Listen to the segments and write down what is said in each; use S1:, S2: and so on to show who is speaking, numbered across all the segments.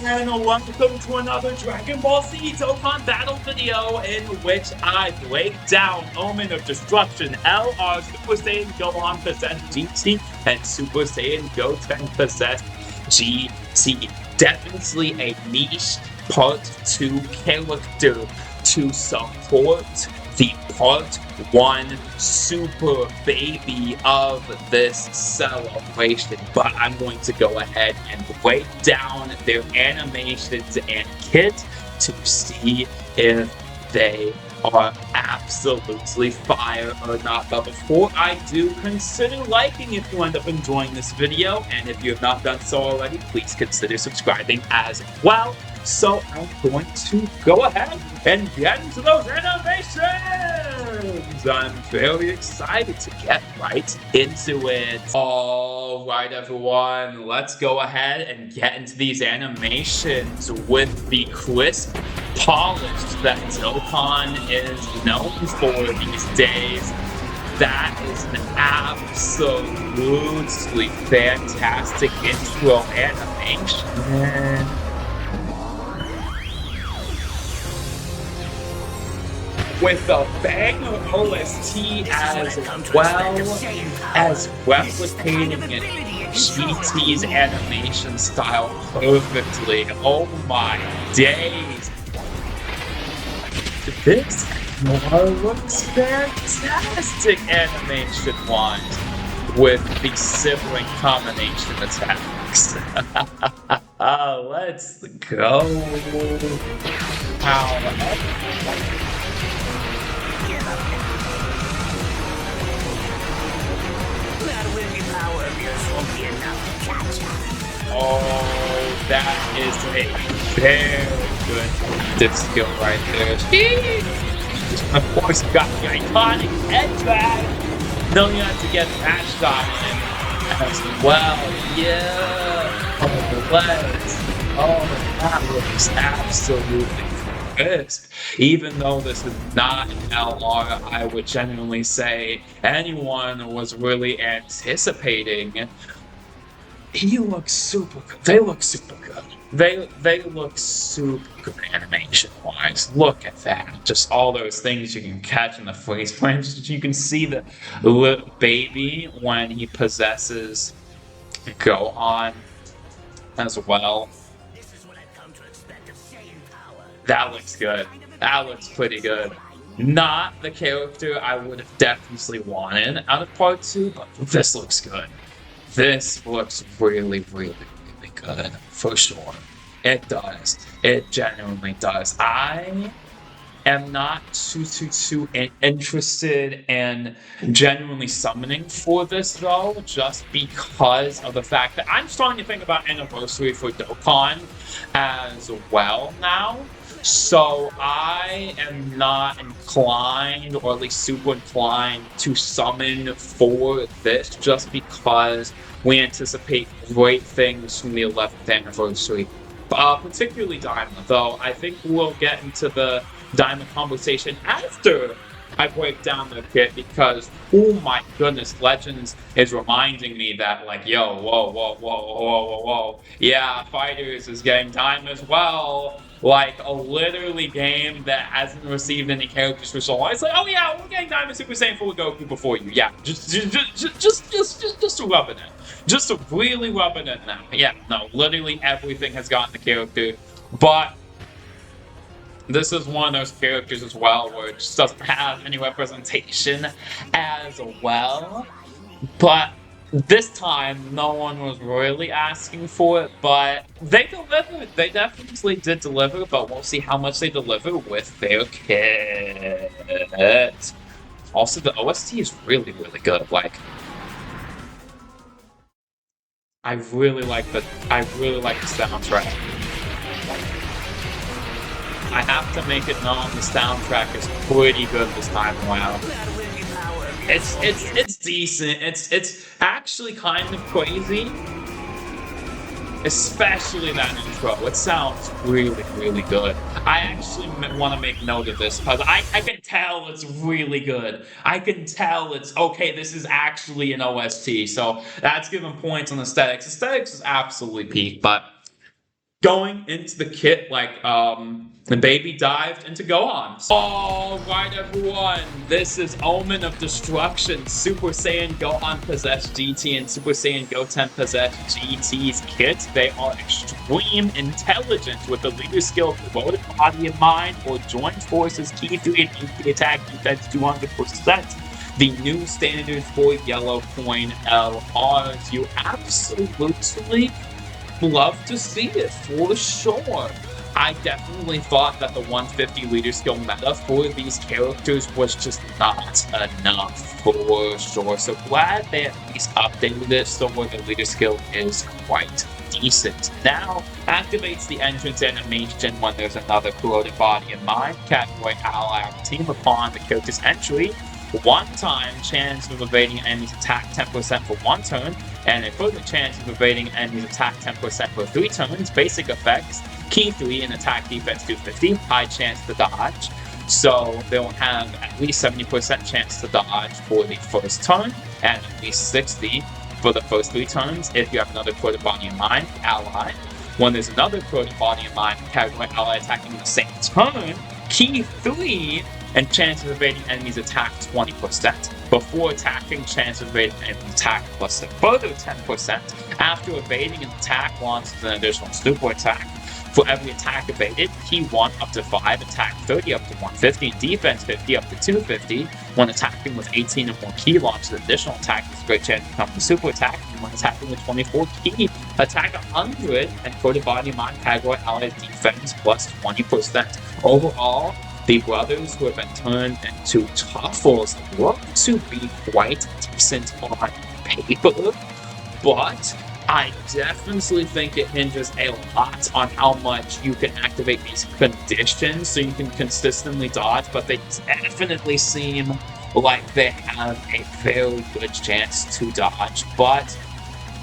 S1: And welcome to another Dragon Ball Z Dokkan battle video in which I break down Omen of Destruction, LR, Super Saiyan Gohan possessed GT, and Super Saiyan Goten possessed GT. Definitely a niche part 2 character to support the part 1 super baby of this celebration, but I'm going to go ahead and break down their animations and kit to see if they are absolutely fire or not. But before I do, consider liking if you end up enjoying this video, and if you have not done so already, please consider subscribing as well. So I'm going to go ahead and get into those animations! I'm very excited to get right into it. Alright everyone, let's go ahead and get into these animations with the crisp polish that Dokkan is known for these days. That is an absolutely fantastic intro animation. With a banger OST as well as replicating GT's animation style perfectly. Oh my days! This looks fantastic animation-wise with the sibling combination attacks. Let's go! Oh, that is a very good dip skill right there. Of course, you got the iconic head drag. No, you have to get that shot in as well. Yeah. Oh, the legs. Oh, that looks absolutely crisp. Even though this is not an LR, I would genuinely say anyone was really anticipating. He looks super good. They look super good. They look super good animation-wise. Look at that. Just all those things you can catch in the freeze frames. You can see the little baby when he possesses Gohan as well. That looks good. That looks pretty good. Not the character I would have definitely wanted out of part 2, but this looks good. This looks really, really, really good, for sure. It does. It genuinely does. I am not too interested in genuinely summoning for this, though, just because of the fact that I'm starting to think about Anniversary for Dokkan as well now. So I am not inclined, or at least super inclined, to summon for this just because we anticipate great things from the 11th anniversary. Particularly Diamond, though I think we'll get into the Diamond conversation after I break down the kit, because oh my goodness, Legends is reminding me that, like, yo, whoa, yeah, Fighters is getting Diamond as well. Like a literally game that hasn't received any characters for so long. It's like, oh yeah, we're getting Diamond Super Saiyan 4 Goku before you. Yeah, just rubbing it. Just really rubbing it now. Yeah, no, literally everything has gotten the character, but this is one of those characters as well where it just doesn't have any representation as well. But this time, no one was really asking for it, but they delivered. They definitely did deliver, but we'll see how much they deliver with their kit. Also, the OST is really, really good. Like, I really like the soundtrack. I have to make it known the soundtrack is pretty good this time around. It's decent. It's actually kind of crazy, especially that intro. It sounds really, really good. I actually want to make note of this because I can tell it's really good. I can tell it's okay. This is actually an OST, so that's giving points on aesthetics. Aesthetics is absolutely peak, but going into the kit like the baby dived into Gohan. Alright everyone, this is Omen of Destruction. Super Saiyan Gohan possessed GT and Super Saiyan Goten possessed GT's kit. They are extreme intelligent with the leader skill devoted body and mind or joint forces key 3 and AP attack defense 200%. The new standard for yellow coin LRs. You absolutely love to see it for sure. I definitely thought that the 150 leader skill meta for these characters was just not enough for sure. So glad they at least updated it so where the leader skill is quite decent. Now activates the entrance animation when there's another corroded body in mind. Category ally on the team upon the character's entry. One-time chance of evading enemy's attack 10% for 1 turn, and a further chance of evading enemy's attack 10% for 3 turns. Basic effects, key 3 and attack defense 250, high chance to dodge. So they'll have at least 70% chance to dodge for the first turn, and at least 60 for the first 3 turns if you have another corroded body in mind, ally. When there's another corroded body in mind, category ally attacking the same turn, key 3 and chance of evading enemy's attack 20%. Before attacking, chance of evading enemy's attack plus a further 10%. After evading an attack, launches an additional super attack. For every attack evaded, key 1 up to 5, attack 30 up to 150, and defense 50 up to 250. When attacking with 18 or more key, launches an additional attack with a great chance to become a super attack. And when attacking with 24 key, attack 100 and corroded body mind category allies defense plus 20%. Overall, the brothers who have been turned into Tuffles look to be quite decent on paper, but I definitely think it hinges a lot on how much you can activate these conditions so you can consistently dodge, but they definitely seem like they have a very good chance to dodge. But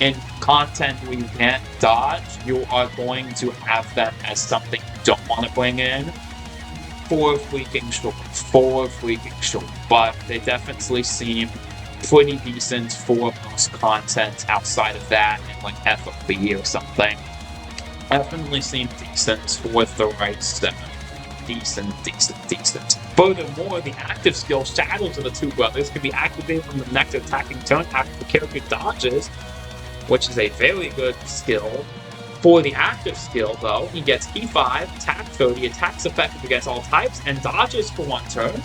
S1: in content where you can't dodge, you are going to have them as something you don't want to bring in for freaking sure, but they definitely seem pretty decent for most content outside of that and like FOB or something. Definitely seem decent with the right step. Decent. Furthermore, the active skill Shadows of the Two Brothers can be activated on the next attacking turn after the character dodges, which is a very good skill. For the active skill, though, he gets key 5, attack 30, attacks effective against all types, and dodges for 1 turn.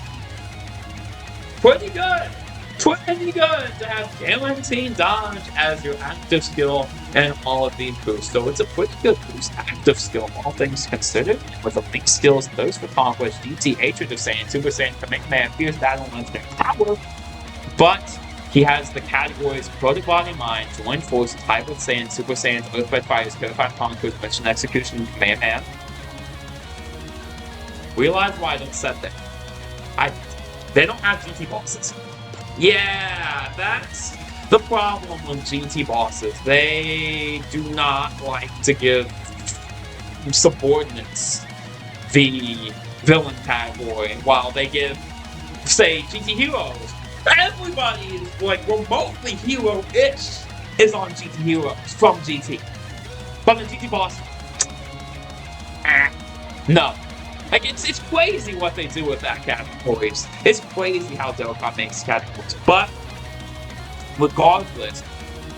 S1: Pretty good! Pretty good to have guaranteed dodge as your active skill and all of these boosts. So it's a pretty good boost active skill, all things considered. With elite skills, those for Conquest, DT, Hatred of Saiyan, Super Saiyan, Kamehameha, Fierce Battle, and Legendary Power. But he has the categories Corroded Body Mind, Joined Force, Hybrid Saiyan, Super Saiyan, Earthbed Fires, Purified Conquest, Mission Execution, and Kamehameha. Realize why I don't set them. They don't have GT bosses. Yeah, that's the problem with GT bosses. They do not like to give subordinates the villain category, while they give, say, GT heroes. Everybody is like remotely hero-ish is on GT heroes from GT. But the GT boss, no. Like, it's crazy what they do with that categories. It's crazy how Dokkan makes categories. But regardless,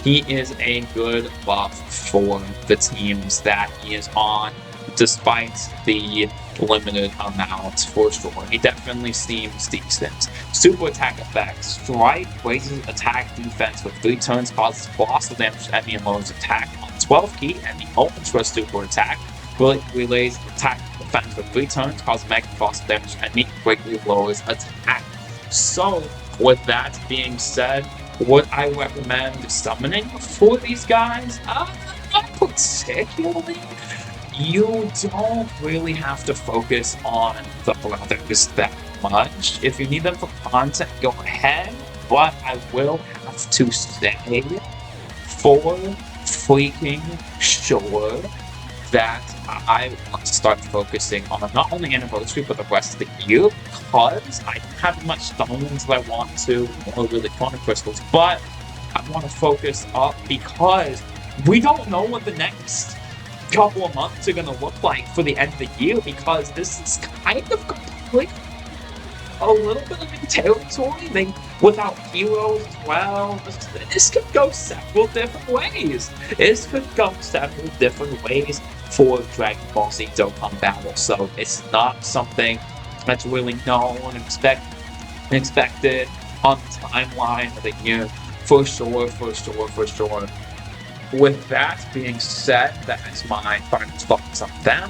S1: he is a good buff for the teams that he is on, despite the limited amount for sure. He definitely seems decent. Super attack effects. Strike raises attack defense with 3 turns, causes colossal damage to enemy and lowers attack on 12 key, and the ultra super attack relays attack defense with 3 turns, causes mega colossal damage to enemy, greatly lowers attack. So, with that being said, would I recommend summoning for these guys? Not particularly. You don't really have to focus on the brothers that much. If you need them for content, go ahead. But I will have to say, for freaking sure, that I want to start focusing on not only Anniversary, but the rest of the year, because I don't have as much stones as I want to, or really Chrono Crystals, but I want to focus up because we don't know what the next couple of months are going to look like for the end of the year, because this is kind of complete a little bit of new territory. Without heroes as well, this could go several different ways. This could go several different ways for Dragon Ball Z Dokkan Battle. So it's not something that's really known and expected on the timeline of the year. For sure. With that being said, that is my final thoughts on them.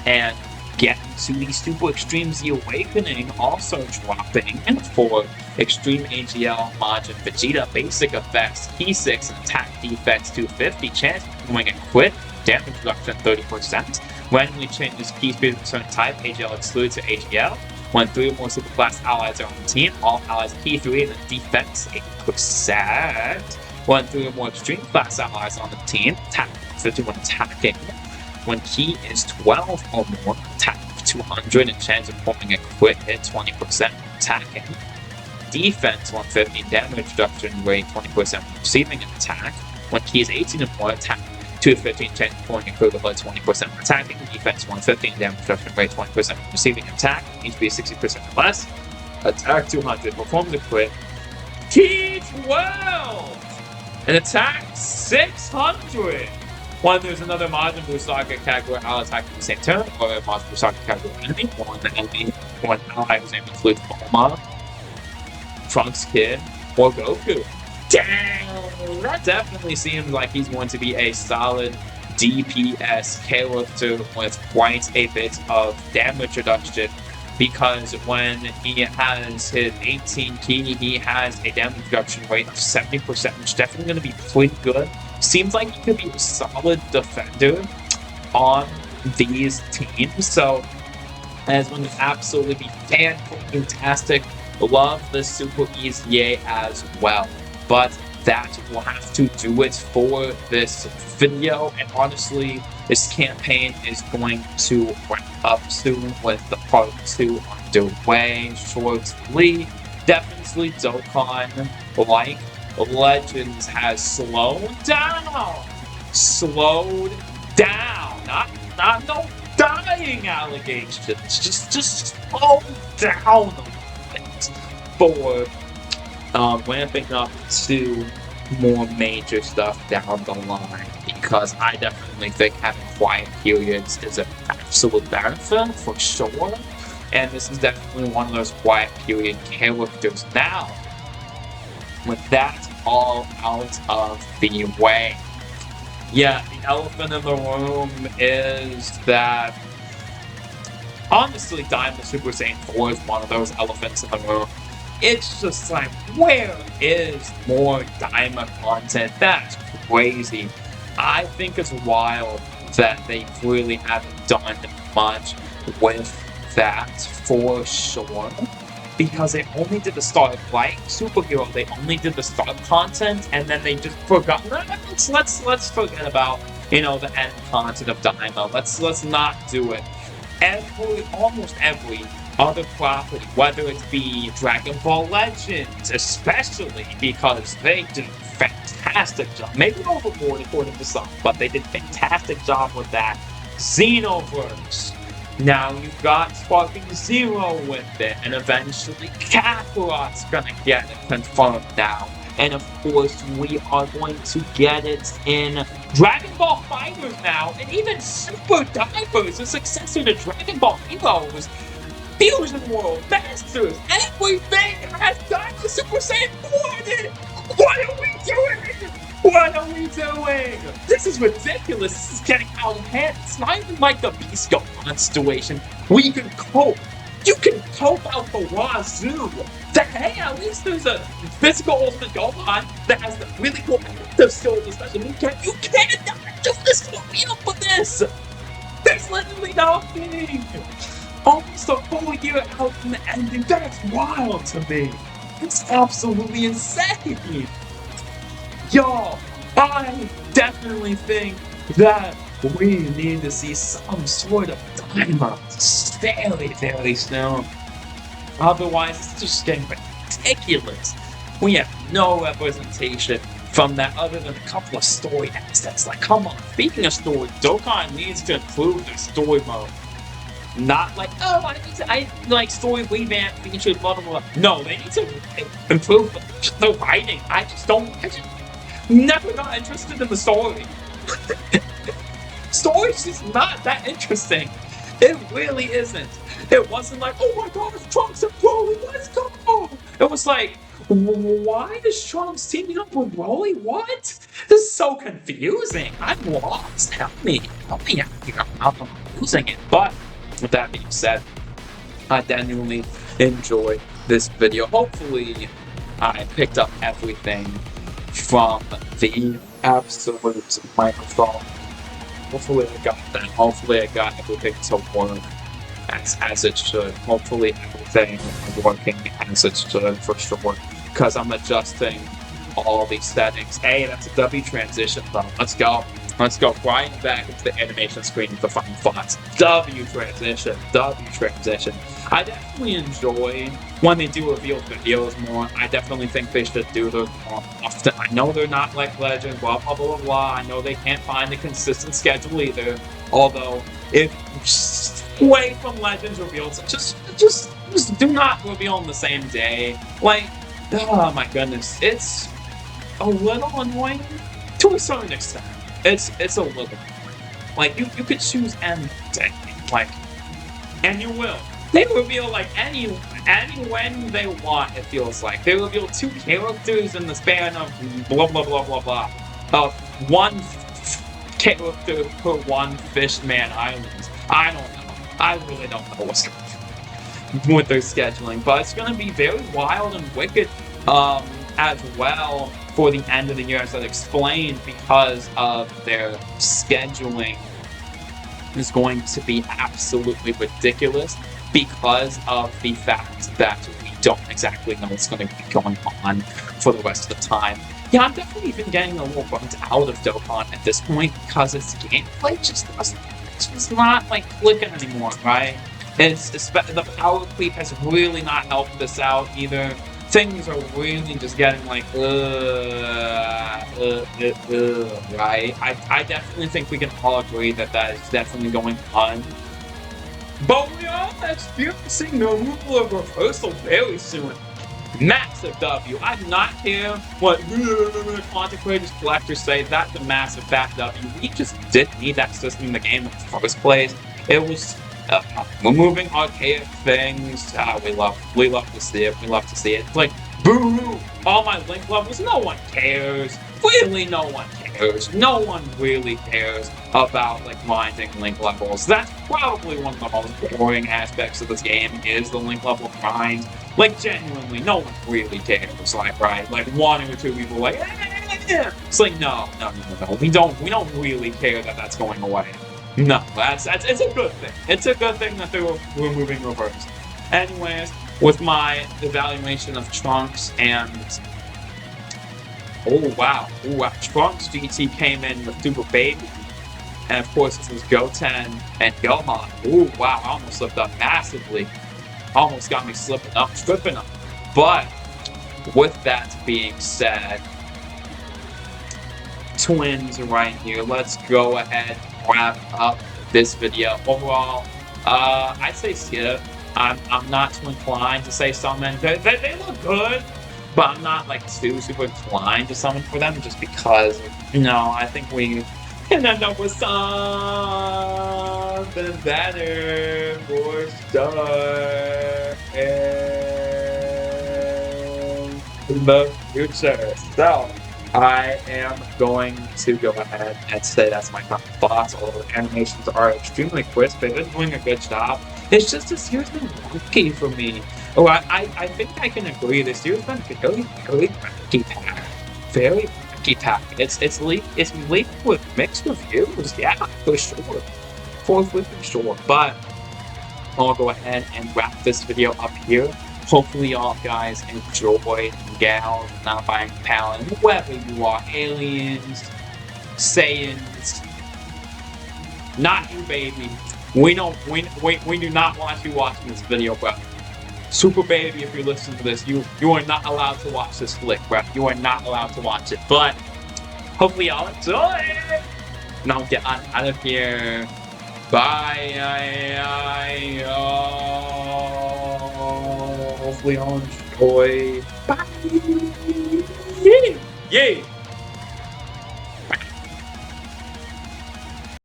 S1: And getting to the Super Extreme Z Awakening also dropping for Extreme AGL Majin Vegeta basic effects P6 and attack defense 250, chance of doing a crit, damage reduction 30%. Randomly changes P speed of a certain type, AGL excluded to AGL. When 3 or more superclass allies are on the team, all allies P3 and the defense 8%. When 3 or more extreme class allies on the team, attack 50 when attacking. When key is 12 or more, attack 200 and chance of forming a crit hit 20% attacking. Defense 150, damage reduction rate 20% when receiving an attack. When key is 18 or more, attack 250 and chance of forming a crit hit 20% when attacking. Defense 150 and damage reduction rate 20% when receiving an attack. Needs to be 60% or less. Attack 200, performs a crit. Key 12! And attack 600! When there's another Majin Buu Saga category ally attacking the same turn, or a Majin Buu Saga category enemy, one ally whose name includes Bulma, Trunks Kid, or Goku. Damn! That definitely seems like he's going to be a solid DPS character with quite a bit of damage reduction, because when he has his 18 key, he has a damage reduction rate of 70%, which is definitely going to be pretty good. Seems like he could be a solid defender on these teams, so that's going to absolutely be fantastic. Love the Super EZA as well. But that will have to do it for this video, and honestly, this campaign is going to wrap up soon with the part 2 underway shortly. Definitely Dokkan, like Legends, has slowed down. Not no dying allegations. Just slow down a bit for ramping up to more major stuff down the line, because I definitely think having quiet periods is an absolute benefit for sure, and this is definitely one of those quiet period characters now. With that all out of the way, yeah, the elephant in the room is that honestly Diamond Super Saiyan 4 is one of those elephants in the room. It's just like, where is more Daima content? That's crazy. I think it's wild that they really haven't done much with that for sure, because they only did the start, like Superhero, they only did the start content, and then they just forgot. Let's forget about, you know, the end content of Daima. Let's not do it. Almost every other property, whether it be Dragon Ball Legends, especially because they did a fantastic job. Maybe overboard according to some, but they did a fantastic job with that. Xenoverse. Now you've got Sparking Zero with it, and eventually Kakarot's gonna get it confirmed now. And of course, we are going to get it in Dragon Ball FighterZ now, and even Super Divers, the successor to Dragon Ball Heroes. Fusion World, Masters, everything has Diamond Super Saiyan 4 in it! What are we doing? What are we doing? This is ridiculous. This is getting out of hand. It's not even like the Beast Gohan situation where you can cope. You can cope out the wazoo. That, hey, at least there's a physical Ultimate Gohan that has the really cool active skills, especially you cannot do this to me up for this. There's literally nothing. Almost a full year out from the ending. That's wild to me. It's absolutely insane. Y'all, I definitely think that we need to see some sort of Daima very, very soon. Otherwise, it's just getting ridiculous. We have no representation from that other than a couple of story assets. Like, come on. Speaking of story, Dokkan needs to improve their story mode. Not like, oh, I like story revamp featured, blah, blah, blah. No, they need to improve the writing. I just never got interested in the story. Story's just not that interesting. It really isn't. It wasn't like, oh my god, it's Trunks and Broly, let's go! It was like, why is Trunks teaming up with Broly? What? This is so confusing. I'm lost. Help me out here. I'm losing it. But with that being said, I genuinely enjoyed this video. Hopefully, I picked up everything from the absolute microphone. Hopefully I got that. Hopefully I got everything to work as it should. Hopefully everything is working as it should for sure. Because I'm adjusting all these settings. Hey, that's a W transition though. Let's go. Let's go right back into the animation screen with the final thoughts. W transition. W transition. I definitely enjoy when they do reveal videos more. I definitely think they should do them more often. I know they're not like Legend, blah, blah, blah, blah. I know they can't find a consistent schedule either. Although, if away from Legends reveals, just do not reveal on the same day. Like, oh my goodness. It's a little annoying to a certain extent. It's a little annoying. Like, you could choose any day. Like, and you will. They reveal like any when they want, it feels like. They reveal 2 characters in the span of blah blah blah blah blah. Of 1 character per 1 Fishman Islands. I don't know. I really don't know what's going on with their scheduling, but it's gonna be very wild and wicked as well for the end of the year, as I explained, because of their scheduling is going to be absolutely ridiculous because of the fact that we don't exactly know what's going to be going on for the rest of the time. Yeah, I'm definitely even getting a little burnt out of Dokkan at this point because its gameplay just not like clicking anymore, right? The power creep has really not helped this out either. Things are really just getting like, right? I definitely think we can all agree that is definitely going on. But we are experiencing the removal of reversal very soon. Massive W. I do not care what content creators, collectors say. That's a massive fat W. We just didn't need that system in the game in the first place. It was removing archaic things. We love to see it. We love to see it. It's like, boo! All my link levels. No one cares. Really, no one cares. No one really cares about like grinding link levels. That's probably one of the most boring aspects of this game is the link level grind. Like genuinely, no one really cares. Like, right? Like 1 or 2 people like, it's like no. We don't really care that that's going away. No, it's a good thing. It's a good thing that they're removing reverse. Anyways, with my evaluation of Trunks and oh wow, Trunks GT came in with Super Baby, and of course this was Goten and Gohan. Oh wow, I almost slipped up massively. Almost got me tripping up. But with that being said, twins right here. Let's go ahead and wrap up this video. Overall, I'd say skip. I'm not too inclined to say summon. They look good, but I'm not like super inclined to summon for them just because, I think we can end up with something better for sure in the future. So I am going to go ahead and say that's my final thoughts. All the animations are extremely crisp. They've been doing a good job. It's just this year's been wonky for me. Oh, I think I can agree. This year's been very wacky pack. Very wacky pack. It's leaked with mixed reviews. Yeah, for sure. For sure. But I'll go ahead and wrap this video up here. Hopefully y'all guys enjoyed, gals, not buying palette, whoever you are, aliens, Saiyans, not you, baby. We do not want you watching this video, bro. Super Baby, if you listen to this, you are not allowed to watch this flick, bro. You are not allowed to watch it. But Hopefully y'all enjoy. And I'll get on out of here. Bye. Hopefully y'all enjoy. Bye. Yay.